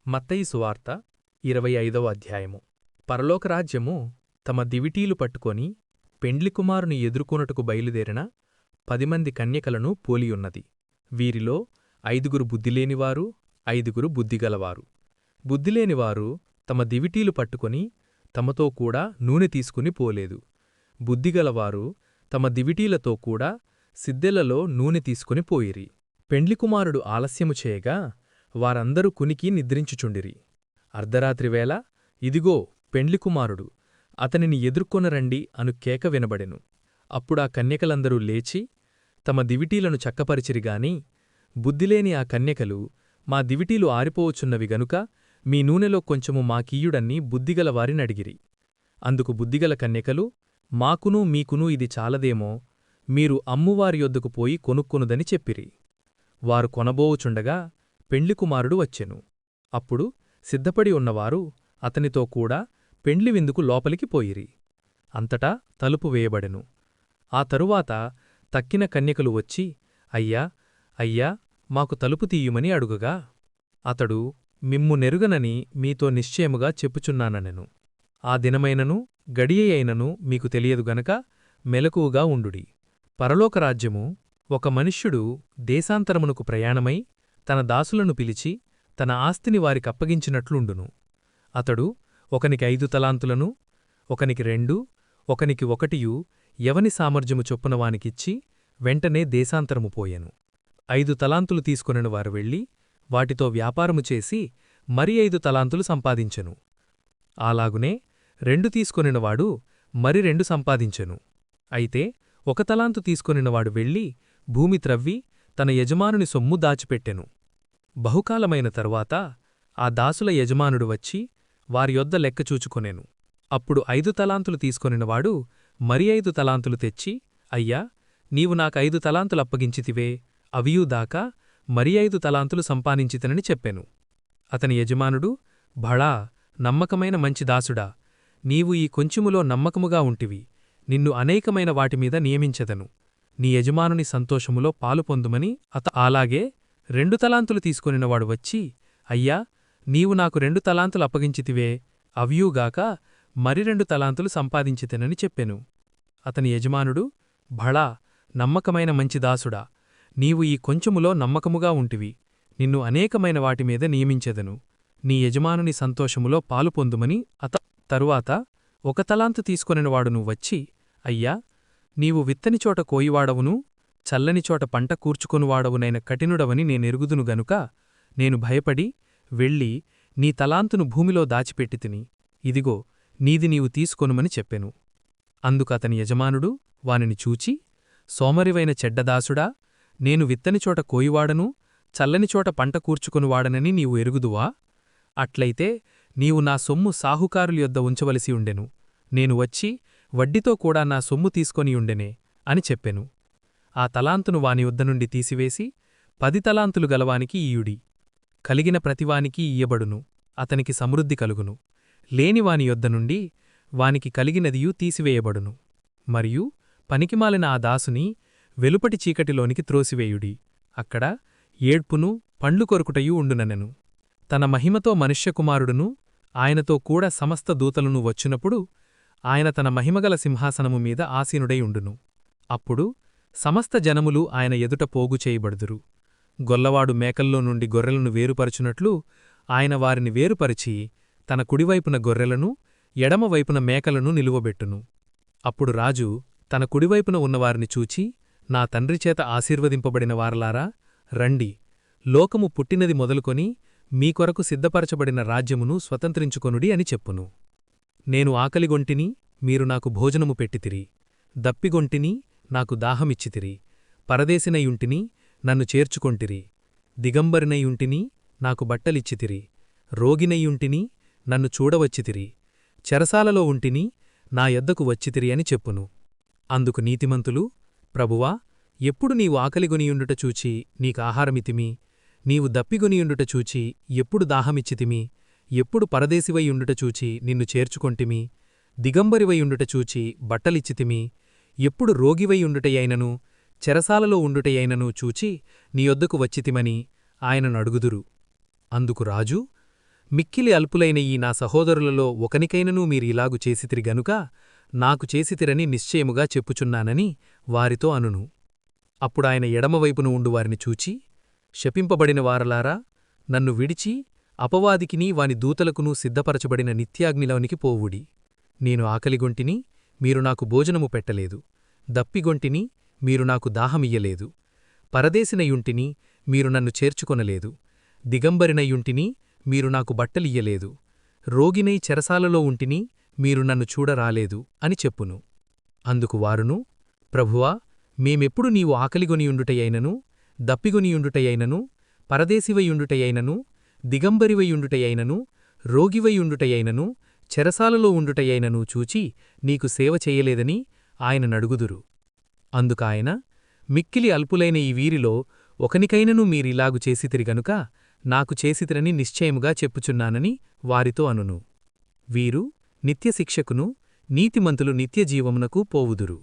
మత్తయి సువార్త 25వ అధ్యాయము. పరలోకరాజ్యము తమ దివిటీలు పట్టుకొని పెండ్లికుమారుని ఎదుర్కొనుటకు బయలుదేరిన 10 మంది కన్యకలను పోలియున్నది. వీరిలో 5 బుద్ధిలేనివారు, 5 బుద్ధిగలవారు. బుద్ధిలేనివారు తమ దివిటీలు పట్టుకొని తమతో కూడా నూనె తీసుకుని పోలేదు. బుద్ధిగలవారు తమ దివిటీలతో కూడా సిద్దెలలో నూనె తీసుకుని పోయిరి. పెండ్లికుమారుడు ఆలస్యము చేయగా వారందరూ కునికి నిద్రించుచుండిరి. అర్ధరాత్రివేళ ఇదిగో పెండ్లికుమారుడు, అతనిని ఎదుర్కొనరండి అను కేక వినబడెను. అప్పుడా కన్యకలందరూ లేచి తమ దివిటీలను చక్కపరిచిరిగాని బుద్ధిలేని ఆ కన్యకలు, మా దివిటీలు ఆరిపోవచున్నవి గనుక మీ నూనెలో కొంచెము మాకీయుడన్ని బుద్ధిగల వారినడిగిరి. అందుకు బుద్ధిగల కన్యకలు, మాకునూ మీకునూ ఇది చాలదేమో, మీరు అమ్మువారి యొద్దకు పోయి కొనుక్కొనుదని చెప్పిరి. వారు కొనబోవుచుండగా పెండ్లికుమారుడు వచ్చెను. అప్పుడు సిద్ధపడి ఉన్నవారు అతనితో కూడా పెండ్లి విందుకు లోపలికి పోయిరి. అంతటా తలుపు వేయబడెను. ఆ తరువాత తక్కిన కన్యకలు వచ్చి, అయ్యా అయ్యా మాకు తలుపు తీయుమని అడుగగా అతడు, మిమ్ము నెరుగనని మీతో నిశ్చయముగా చెప్పుచున్నాననెను. ఆ దినమైనను గడియయైనను మీకు తెలియదు గనక మెలకువగా ఉండుడి. పరలోకరాజ్యము ఒక మనుష్యుడు దేశాంతరమునకు ప్రయాణమై తన దాసులను పిలిచి తన ఆస్తిని వారికప్పగించినట్లుండును. అతడు ఒకనికి 5 తలాంతులను, ఒకనికి 2, ఒకనికి 1 ఎవని సామర్థ్యము చొప్పున వానికిచ్చి వెంటనే దేశాంతరము పోయెను. 5 తలాంతులు తీసుకొనిన వారు వెళ్లి వాటితో వ్యాపారము చేసి మరి 5 తలాంతులు సంపాదించెను. అలాగునే 2 తీసుకొనినవాడు మరి 2 సంపాదించెను. అయితే 1 తలాంతు తీసుకొనినవాడు వెళ్లి భూమి త్రవ్వి తన యజమానుని సొమ్ము దాచిపెట్టెను. బహుకాలమైన తరువాత ఆ దాసుల యజమానుడు వచ్చి వారి యొద్ద లెక్క చూచుకొనెను. అప్పుడు 5 తలాంతులు తీసుకొనినవాడు మరి 5 తలాంతులు తెచ్చి, అయ్యా నీవు నాకు 5 తలాంతులు అప్పగించితివే, అవియూ దాకా మరి 5 తలాంతులు సంపాదించితనని చెప్పెను. అతని యజమానుడు, భళా నమ్మకమైన మంచి దాసుడా, నీవు ఈ కొంచెములో నమ్మకముగా ఉంటివి, నిన్ను అనేకమైన వాటిమీద నియమించెదను, నీ యజమానుని సంతోషములో పాలు పొందుమని అలాగే 2 తలాంతులు తీసుకొనినవాడు వచ్చి, అయ్యా నీవు నాకు 2 తలాంతులు అప్పగించితివే, అవ్యూగాక మరి 2 తలాంతులు సంపాదించితెనని చెప్పెను. అతని యజమానుడు, భళా నమ్మకమైన మంచి దాసుడా, నీవు ఈ కొంచెములో నమ్మకముగా ఉంటివి, నిన్ను అనేకమైన వాటిమీద నియమించెదను, నీ యజమానుని సంతోషములో పాలు పొందుమని తరువాత 1 తలాంతు తీసుకొనినవాడును వచ్చి, అయ్యా నీవు విత్తనిచోట కోయివాడవును, చల్లనిచోట పంట కూర్చుకొనువాడవునైన కఠినుడవని నేనెరుగుదును గనుక నేను భయపడి వెళ్ళి నీ తలాంతును భూమిలో దాచిపెట్టితిని, ఇదిగో నీది నీవు తీసుకొనుమని చెప్పెను. అందుకతని యజమానుడు వానిని చూచి, సోమరివైన చెడ్డదాసుడా, నేను విత్తనిచోట కోయివాడను, చల్లనిచోట పంట కూర్చుకొనువాడనని నీవు ఎరుగుదువా? అట్లయితే నీవు నా సొమ్ము సాహుకారుల యొద్ద ఉంచవలసి ఉండెను, నేను వచ్చి వడ్డీతో కూడా నా సొమ్ము తీసుకొనియుండెనే అని చెప్పెను. ఆ తలాంతును వాని యొద్ద నుండి తీసివేసి 10 తలాంతులు గలవానికి ఇయ్యుడి, కలిగిన ప్రతివానికి ఇయ్యబడును, అతనికి సమృద్ధి కలుగును, లేనివాని యొద్ద నుండి వానికి కలిగినదియూ తీసివేయబడును. మరియు పనికిమాలిన ఆ దాసుని వెలుపటి చీకటిలోనికి త్రోసివేయుడి, అక్కడ ఏడ్పును పండ్లు కొరుకుటయూ ఉండుననెను. తన మహిమతో మనుష్యకుమారుడును ఆయనతో కూడా సమస్త దూతలను వచ్చినప్పుడు ఆయన తన మహిమగల సింహాసనము మీద ఆసీనుడై ఉండును. అప్పుడు సమస్త జనములు ఆయన ఎదుట పోగు చేయబడుదురు. గొల్లవాడు మేకల్లో నుండి గొర్రెలను వేరుపరచునట్లు ఆయన వారిని వేరుపరిచి తన కుడివైపున గొర్రెలను, ఎడమవైపున మేకలను నిలువబెట్టును. అప్పుడు రాజు తన కుడివైపున ఉన్నవారిని చూచి, నా తండ్రిచేత ఆశీర్వదింపబడిన వారలారా, రండి, లోకము పుట్టినది మొదలుకొని మీ కొరకు సిద్ధపరచబడిన రాజ్యమును స్వతంత్రించుకొనుడి అని చెప్పును. నేను ఆకలిగొంటిని, మీరు నాకు భోజనము పెట్టితిరి, దప్పిగొంటిని, నాకు దాహమిచ్చితిరి, పరదేశినయుంటిని, నన్ను చేర్చుకొంటిరి, దిగంబరినయుంటిని, నాకు బట్టలిచ్చితిరి, రోగినయుంటిని, నన్ను చూడవచ్చితిరి, చెరసాలలో ఉంటిని, నా యొద్దకు వచ్చితిరి అని చెప్పును. అందుకు నీతిమంతులు, ప్రభువా, ఎప్పుడు నీవు ఆకలిగొనియుండుట చూచి నీకాహారమితిమి, నీవు దప్పిగొనియుండుట చూచి ఎప్పుడు దాహమిచ్చితిమి, ఎప్పుడు పరదేశివైయుండుట చూచి నిన్ను చేర్చుకొంటిమి, దిగంబరివైయుండుట చూచి బట్టలిచ్చితిమి, ఎప్పుడు రోగివైయుండుటయైనను చెరసాలలో ఉండుటయైనను చూచి నీ యొద్దకు వచ్చితిమని ఆయనను అడుగుదురు. అందుకు రాజు, మిక్కిలి అల్పులైన ఈ నా సహోదరులలో ఒకనికైననూ మీరిలాగు చేసితిరి గనుక నాకు చేసితిరని నిశ్చయముగా చెప్పుచున్నానని వారితో అనును. అప్పుడాయన ఎడమవైపును ఉండువారిని చూచి, శపింపబడిన వారలారా, నన్ను విడిచి అపవాదికినీ వాని దూతలకునూ సిద్ధపరచబడిన నిత్యాగ్నిలోనికి పోవుడి. నేను ఆకలిగొంటిని, మీరు నాకు భోజనము పెట్టలేదు. దప్పిగొంటిని, మీరు నాకు దాహమియ్యలేదు. పరదేశినయుంటిని, మీరు నన్ను చేర్చుకొనలేదు. దిగంబరినయుంటిని, మీరు నాకు బట్టలియ్యలేదు. రోగినై చెరసాలలో ఉంటిని, మీరు నన్ను చూడరాలేదు అని చెప్పును. అందుకు వారును, ప్రభువా, మేమెప్పుడు నీవు ఆకలిగొనియుండుటయైనను, దప్పిగొనియుండుటయైనను, పరదేశివయుండుటయైనను, దిగంబరివయుండుటయైనను, రోగివయుండుటయైనను, చెరసాలలో ఉండుటయైనను చూచి నీకు సేవ చెయ్యలేదని ఆయన నడుగుదురు. అందుకాయన, మిక్కిలి అల్పులైన ఈ వీరిలో ఒకనికైనను మీరిలాగు చేసితిరి గనుక నాకు చేసితిరని నిశ్చయముగా చెప్పుచున్నానని వారితో అనును. వీరు నిత్యశిక్షకును, నీతిమంతులు నిత్యజీవమునకు పోవుదురు.